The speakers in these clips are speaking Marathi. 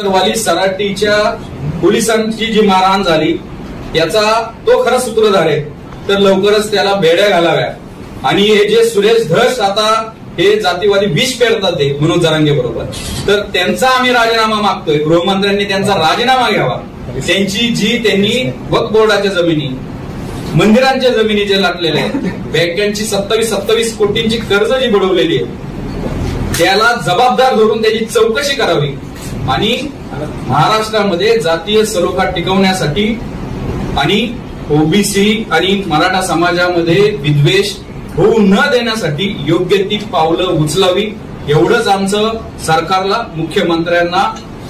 नगरवाली सराटीच्या पोलिसांची जी मारहाण झाली याचा तो खरा सूत्रधार आहे, तर लवकरच त्याला बेड्या घालाव्या। आणि हे जे सुरेश धस आता हे जातीवादी विष पेरतात ते मनोज जरांगे बरोबर, तर त्यांचा आम्ही राजीनामा मागतोय। गृहमंत्र्यांनी त्यांचा राजीनामा घ्यावा। त्यांची जी त्यांनी वक्फ बोर्डाच्या जमिनी, मंदिरांच्या जमिनी जे लाटलेल्या आहेत, बँकांची 27 कोटींची कर्ज जी बुडवलेली आहे, त्याला जबाबदार धरून त्याची चौकशी करावी आणि महाराष्ट्रामध्ये जातीय सलोखा टिकवण्यासाठी आणि ओबीसी आणि मराठा समाजामध्ये विद्वेष होऊ न देण्यासाठी योग्य ती पावलं उचलावी, एवढंच आमचं सरकारला, मुख्यमंत्र्यांना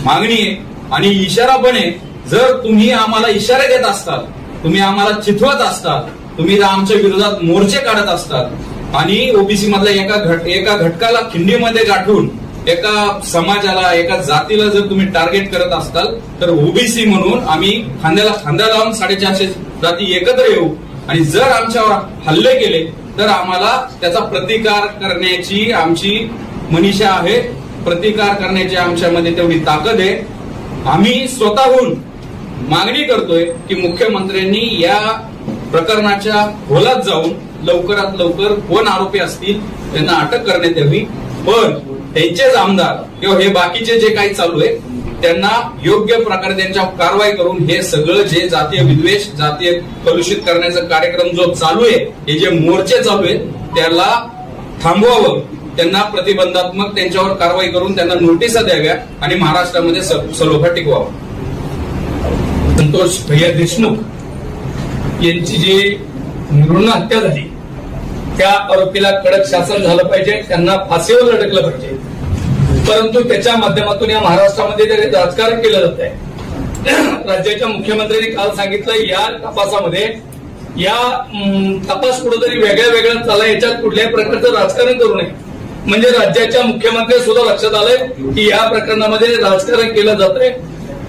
मागणी आहे। आणि इशारा पण आहे, जर तुम्ही आम्हाला इशारे देत असताल, तुम्ही आम्हाला चिथवत असताल, तुम्ही आमच्या विरोधात मोर्चे काढत असतात आणि ओबीसी मधल्या एका घटकाला खिंडीमध्ये गाठून एका समाजाला, एका जातीला जर तुम्ही टार्गेट करत असताल, तर ओबीसी म्हणून आम्ही खांद्याला खांदा लावून 450 जाती एकत्र येऊ आणि जर आमच्यावर हल्ले केले तर आम्हाला त्याचा प्रतिकार करण्याची आमची मनीषा आहे, प्रतिकार करण्याची आमच्यामध्ये तेवढी ताकद आहे। आम्ही स्वतःहून मागणी करतोय की मुख्यमंत्र्यांनी या प्रकरणाच्या खोलात जाऊन लवकरात लवकर कोण आरोपी असतील त्यांना अटक करण्यात यावी, पण त्यांचेच आमदार किंवा हे बाकीचे जे काही चालू आहे त्यांना योग्य प्रकारे त्यांच्यावर कारवाई करून हे सगळं जे जातीय विद्वेष, जातीय कलुषित करण्याचा कार्यक्रम जो चालू आहे, हे जे मोर्चे चालू आहेत त्याला थांबवावं, त्यांना प्रतिबंधात्मक त्यांच्यावर कारवाई करून त्यांना नोटिसा द्याव्या आणि महाराष्ट्रामध्ये सलोखा टिकवावा। संतोष भैया देशमुख यांची जी निर्घृण हत्या झाली त्या आरोपीला कडक शासन झालं पाहिजे, त्यांना फाशीवर लटकलं पाहिजे, परंतु त्याच्या माध्यमातून या महाराष्ट्रामध्ये जे राजकारण केलं जात आहे, राज्याच्या मुख्यमंत्र्यांनी काल सांगितलं या तपासामध्ये या तपास कुठेतरी वेगळ्या चालला, याच्यात कुठल्याही प्रकारचं राजकारण करू नये। म्हणजे राज्याच्या मुख्यमंत्री सुद्धा लक्षात आलंय की या प्रकरणामध्ये राजकारण केलं जात आहे।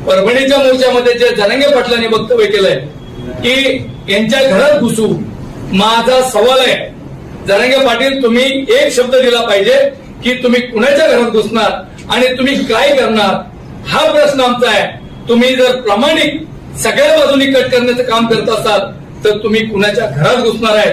परभणीच्या मोर्चामध्ये जे जरांगे पाटलांनी वक्तव्य केलंय की यांच्या घरात घुसू, माझा सवाल आहे जरांगे पाटील, तुम्ही एक शब्द दिला पाहिजे की तुम्ही कुणाच्या घरात घुसणार आणि तुम्ही काय करणार, हा प्रश्न आमचा आहे। तुम्ही जर प्रामाणिक सगळ्या बाजूनी कट करण्याचं काम करत असाल तर तुम्ही कुणाच्या घरात घुसणार आहे,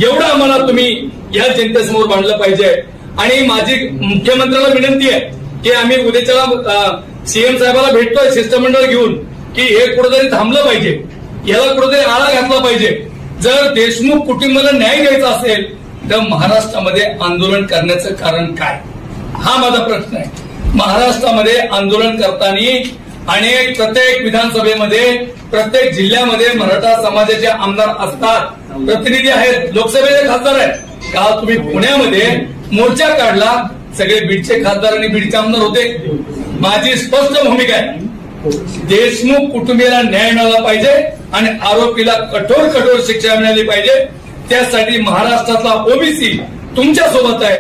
एवढं आम्हाला तुम्ही या जनतेसमोर मांडलं पाहिजे। आणि माझी मुख्यमंत्र्याला विनंती आहे की आम्ही उद्याच्याला सीएम साहेबाला भेटतोय शिष्टमंडळ घेऊन की हे कुठेतरी थांबलं पाहिजे, याला कुठेतरी आळा घातला पाहिजे। जर देशमुख कुटुंबाला न्याय द्यायचा असेल तर महाराष्ट्रामध्ये आंदोलन करण्याचं कारण काय, हा माझा प्रश्न आहे। महाराष्ट्रामध्ये आंदोलन करताना प्रत्येक विधानसभेमध्ये, प्रत्येक जिल्ह्यामध्ये मराठा समाजाचे आमदार असतात, प्रतिनिधी आहेत, लोकसभेचे खासदार आहेत। काल तुम्ही पुण्यामध्ये मोर्चा काढला, सगळे बीडचे खासदार आणि बीडचे आमदार होते। माझी स्पष्ट भूमिका आहे, देशमुख कुटुंबियाला न्याय मिळाला पाहिजे आणि आरोपीला कठोर शिक्षा मिळाली पाहिजे। त्यासाठी महाराष्ट्रातला ओबीसी तुमच्या सोबत आहे।